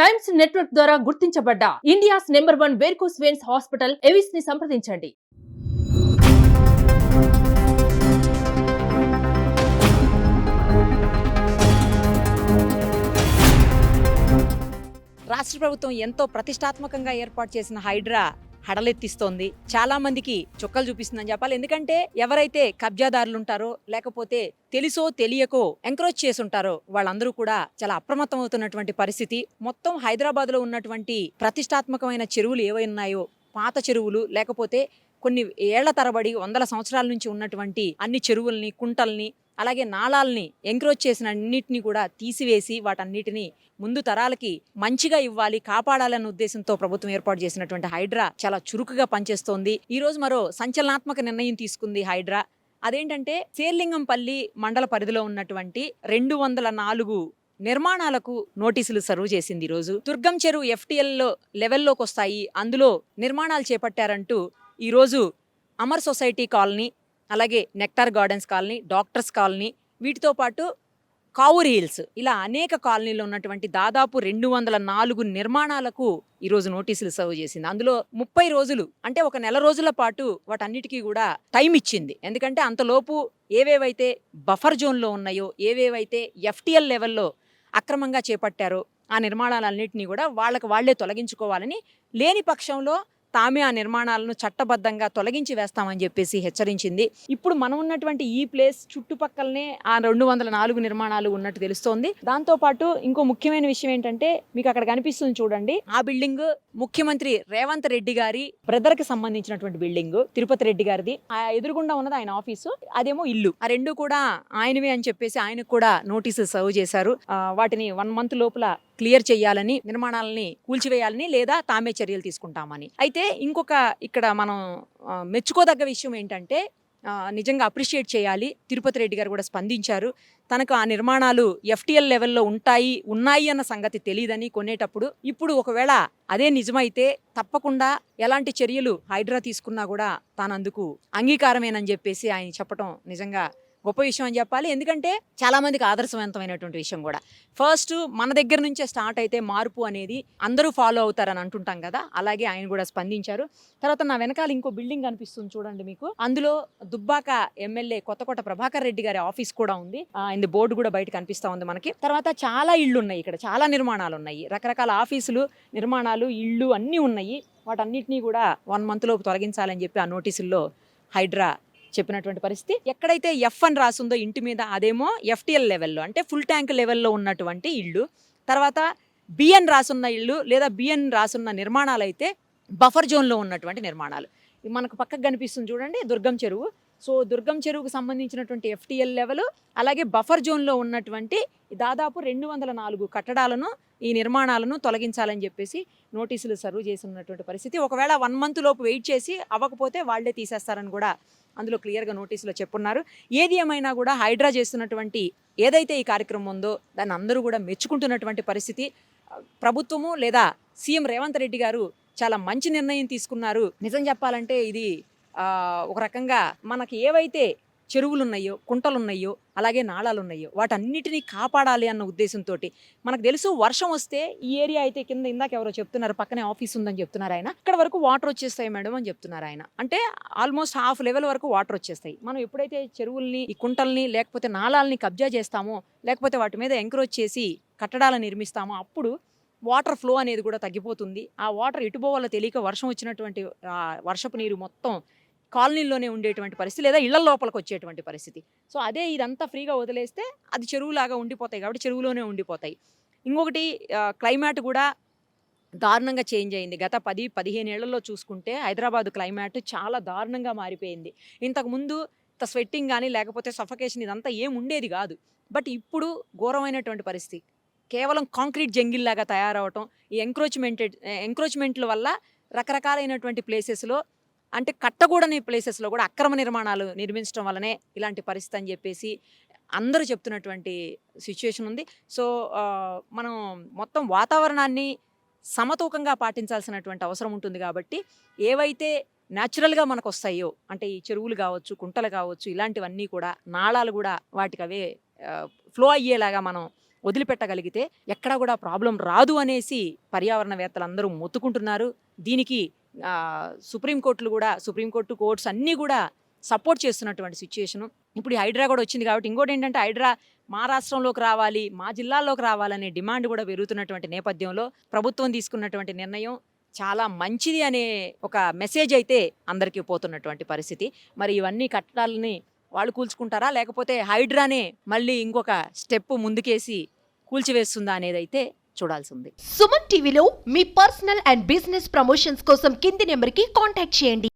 Times network ద్వారా గుర్తించబడ్డ India's number 1 varicose veins hospital AVIS ని సంప్రదించండి. రాష్ట్ర ప్రభుత్వం ఎంతో ప్రతిష్టాత్మకంగా ఏర్పాటు చేసిన హైడ్రా హడలెత్తిస్తోంది. చాలా మందికి చుక్కలు చూపిస్తుందని చెప్పాలి. ఎందుకంటే ఎవరైతే కబ్జాదారులు ఉంటారో లేకపోతే తెలుసో తెలియకో ఎంకరేజ్ చేసి ఉంటారో వాళ్ళందరూ కూడా చాలా అప్రమత్తం అవుతున్నటువంటి పరిస్థితి. మొత్తం హైదరాబాద్ లో ఉన్నటువంటి ప్రతిష్టాత్మకమైన చెరువులు ఏవైనాయో, పాత చెరువులు లేకపోతే కొన్ని ఏళ్ల తరబడి వందల సంవత్సరాల నుంచి ఉన్నటువంటి అన్ని చెరువుల్ని, కుంటల్ని, అలాగే నాళాలని ఎంకరేజ్ చేసిన అన్నిటిని కూడా తీసివేసి వాటన్నిటిని ముందు తరాలకి మంచిగా ఇవ్వాలి, కాపాడాలన్న ఉద్దేశంతో ప్రభుత్వం ఏర్పాటు చేసినటువంటి హైడ్రా చాలా చురుకుగా పనిచేస్తోంది. ఈ రోజు మరో సంచలనాత్మక నిర్ణయం తీసుకుంది హైడ్రా. అదేంటంటే శేర్లింగంపల్లి మండల పరిధిలో ఉన్నటువంటి 204 నిర్మాణాలకు నోటీసులు సర్వ్ చేసింది. ఈ రోజు దుర్గం చెరువు FTL లెవెల్లోకి వస్తాయి, అందులో నిర్మాణాలు చేపట్టారంటూ ఈరోజు అమర్ సొసైటీ కాలనీ, అలాగే nectar gardens colony, doctors colony, వీటితో పాటు కావూరి హిల్స్, ఇలా అనేక కాలనీలో ఉన్నటువంటి దాదాపు 204 నిర్మాణాలకు ఈరోజు నోటీసులు సర్వ్ చేసింది. అందులో 30 రోజులు అంటే ఒక నెల రోజుల పాటు వాటన్నిటికీ కూడా టైం ఇచ్చింది. ఎందుకంటే అంతలోపు ఏవేవైతే బఫర్ జోన్లో ఉన్నాయో, ఏవేవైతే FTL లెవెల్లో అక్రమంగా చేపట్టారో ఆ నిర్మాణాలన్నింటినీ కూడా వాళ్లే తొలగించుకోవాలని, లేని పక్షంలో తామే ఆ నిర్మాణాలను చట్టబద్ధంగా తొలగించి వేస్తామని చెప్పేసి హెచ్చరించింది. ఇప్పుడు మనం ఉన్నటువంటి ఈ ప్లేస్ చుట్టుపక్కలనే ఆ 204 నిర్మాణాలు ఉన్నట్టు తెలుస్తోంది. దాంతో పాటు ఇంకో ముఖ్యమైన విషయం ఏంటంటే, మీకు అక్కడ కనిపిస్తుంది చూడండి, ఆ బిల్డింగ్ ముఖ్యమంత్రి రేవంత్ రెడ్డి గారి బ్రదర్ కి సంబంధించినటువంటి బిల్డింగ్, తిరుపతి రెడ్డి గారిది. ఆ ఎదురుగుండా ఉన్నది ఆయన ఆఫీసు, అదేమో ఇల్లు. ఆ రెండు కూడా ఆయనవే అని చెప్పేసి ఆయనకు కూడా నోటీసులు సర్వ్ చేశారు. వాటిని 1 మంత్ లోపల క్లియర్ చేయాలని, నిర్మాణాలని కూల్చివేయాలని, లేదా తామే చర్యలు తీసుకుంటామని. అయితే ఇంకొక ఇక్కడ మనం మెచ్చుకోదగ్గ విషయం ఏంటంటే, నిజంగా అప్రిషియేట్ చేయాలి, తిరుపతి రెడ్డి గారు కూడా స్పందించారు. తనకు ఆ నిర్మాణాలు FTL లెవెల్లో ఉన్నాయి అన్న సంగతి తెలియదని కొనేటప్పుడు. ఇప్పుడు ఒకవేళ అదే నిజమైతే తప్పకుండా ఎలాంటి చర్యలు హైడ్రా తీసుకున్నా కూడా తానందుకు అంగీకారమేనని చెప్పేసి ఆయన చెప్పడం నిజంగా గొప్ప విషయం అని చెప్పాలి. ఎందుకంటే చాలా మందికి ఆదర్శవంతమైనటువంటి విషయం కూడా. ఫస్ట్ మన దగ్గర నుంచే స్టార్ట్ అయితే మార్పు అనేది అందరూ ఫాలో అవుతారని అంటుంటాం కదా, అలాగే ఆయన కూడా స్పందించారు. తర్వాత నా వెనకాల ఇంకో బిల్డింగ్ కనిపిస్తుంది చూడండి మీకు, అందులో దుబ్బాక ఎమ్మెల్యే కొత్తకోట ప్రభాకర్ రెడ్డి గారి ఆఫీస్ కూడా ఉంది. ఆయన బోర్డు కూడా బయట కనిపిస్తా ఉంది మనకి. తర్వాత చాలా ఇళ్ళు ఉన్నాయి, ఇక్కడ చాలా నిర్మాణాలు ఉన్నాయి, రకరకాల ఆఫీసులు, నిర్మాణాలు, ఇళ్ళు అన్నీ ఉన్నాయి. వాటన్నిటినీ కూడా 1 మంత్ లోపు తొలగించాలని చెప్పి ఆ నోటీసుల్లో హైడ్రా చెప్పినటువంటి పరిస్థితి. ఎక్కడైతే F అని రాసుందో ఇంటి మీద, అదేమో FTL లెవెల్లో అంటే ఫుల్ ట్యాంక్ లెవెల్లో ఉన్నటువంటి ఇళ్ళు. తర్వాత BN రాసున్న ఇళ్ళు లేదా BN రాసున్న నిర్మాణాలు అయితే బఫర్ జోన్లో ఉన్నటువంటి నిర్మాణాలు. మనకు పక్కకు కనిపిస్తుంది చూడండి దుర్గం చెరువు. సో దుర్గం చెరువుకు సంబంధించినటువంటి FTL లెవెల్, అలాగే బఫర్ జోన్లో ఉన్నటువంటి దాదాపు 204 కట్టడాలను, ఈ నిర్మాణాలను తొలగించాలని చెప్పేసి నోటీసులు సర్వ్ చేసినటువంటి పరిస్థితి. ఒకవేళ 1 మంత్ లోపు వెయిట్ చేసి అవ్వకపోతే వాళ్లే తీసేస్తారని కూడా అందులో క్లియర్గా నోటీసులో చెప్పున్నారు. ఏది ఏమైనా కూడా హైడ్రా చేస్తున్నటువంటి ఏదైతే ఈ కార్యక్రమం ఉందో దాన్ని అందరూ కూడా మెచ్చుకుంటున్నటువంటి పరిస్థితి. ప్రభుత్వము లేదా సీఎం రేవంత్ రెడ్డి గారు చాలా మంచి నిర్ణయం తీసుకున్నారు. నిజం చెప్పాలంటే ఇది ఒక రకంగా మనకి ఏవైతే చెరువులు ఉన్నాయో, కుంటలు ఉన్నాయో, అలాగే నాళాలు ఉన్నాయో వాటన్నిటినీ కాపాడాలి అన్న ఉద్దేశంతో. మనకు తెలుసు వర్షం వస్తే ఈ ఏరియా అయితే కింద ఇందాక ఎవరో చెప్తున్నారు, పక్కనే ఆఫీస్ ఉందని చెప్తున్నారు ఆయన, ఇక్కడ వరకు వాటర్ వచ్చేస్తాయి మేడం అని చెప్తున్నారు ఆయన. అంటే ఆల్మోస్ట్ హాఫ్ లెవెల్ వరకు వాటర్ వచ్చేస్తాయి. మనం ఎప్పుడైతే చెరువుల్ని, ఈ కుంటల్ని లేకపోతే నాళాలని కబ్జా చేస్తామో, లేకపోతే వాటి మీద ఎంకరేజ్ చేసి కట్టడాలను నిర్మిస్తామో, అప్పుడు వాటర్ ఫ్లో అనేది కూడా తగ్గిపోతుంది. ఆ వాటర్ ఎటుపోవాలో తెలియక వర్షం వచ్చినటువంటి వర్షపు నీరు మొత్తం కాలనీలోనే ఉండేటువంటి పరిస్థితి, లేదా ఇళ్ల లోపలికి వచ్చేటువంటి పరిస్థితి. సో అదే ఇదంతా ఫ్రీగా వదిలేస్తే అది చెరువులాగా ఉండిపోతాయి కాబట్టి చెరువులోనే ఉండిపోతాయి. ఇంకొకటి క్లైమేట్ కూడా దారుణంగా చేంజ్ అయింది. గత 10-15 ఏళ్లలో చూసుకుంటే హైదరాబాద్ క్లైమేట్ చాలా దారుణంగా మారిపోయింది. ఇంతకుముందు స్వెట్టింగ్ కానీ లేకపోతే సఫకేషన్ ఇదంతా ఏం ఉండేది కాదు. బట్ ఇప్పుడు ఘోరమైనటువంటి పరిస్థితి. కేవలం కాంక్రీట్ జంగిల్లాగా తయారవటం, ఈ ఎంక్రోచ్మెంట్ల వల్ల రకరకాలైనటువంటి ప్లేసెస్లో, అంటే కట్టకూడని ప్లేసెస్లో కూడా అక్రమ నిర్మాణాలు నిర్మించడం వల్లనే ఇలాంటి పరిస్థితి అని చెప్పేసి అందరూ చెప్తున్నటువంటి సిచ్యువేషన్ ఉంది. సో మనం మొత్తం వాతావరణాన్ని సమతూకంగా పాటించాల్సినటువంటి అవసరం ఉంటుంది. కాబట్టి ఏవైతే న్యాచురల్గా మనకు వస్తాయో, అంటే ఈ చెరువులు కావచ్చు, కుంటలు కావచ్చు, ఇలాంటివన్నీ కూడా, నాళాలు కూడా వాటికి అవే ఫ్లో అయ్యేలాగా మనం వదిలిపెట్టగలిగితే ఎక్కడా కూడా ప్రాబ్లం రాదు అనేసి పర్యావరణవేత్తలందరూ మొత్తుకుంటున్నారు. దీనికి సుప్రీంకోర్టు కోర్ట్స్ అన్నీ కూడా సపోర్ట్ చేస్తున్నటువంటి సిచ్యుయేషను. ఇప్పుడు ఈ హైడ్రా కూడా వచ్చింది కాబట్టి ఇంకోటి ఏంటంటే హైడ్రా మా రాష్ట్రంలోకి రావాలి, మా జిల్లాల్లోకి రావాలనే డిమాండ్ కూడా పెరుగుతున్నటువంటి నేపథ్యంలో ప్రభుత్వం తీసుకున్నటువంటి నిర్ణయం చాలా మంచిది అనే ఒక మెసేజ్ అయితే అందరికీ పోతున్నటువంటి పరిస్థితి. మరి ఇవన్నీ కట్టడాలని వాళ్ళు కూల్చుకుంటారా, లేకపోతే హైడ్రానే మళ్ళీ ఇంకొక స్టెప్ ముందుకేసి కూల్చివేస్తుందా అనేది అయితే చూడాల్సి ఉంది. సుమన్ టీవీలో మీ పర్సనల్ అండ్ బిజినెస్ ప్రమోషన్స్ కోసం కింది నెంబర్కి కాంటాక్ట్ చేయండి.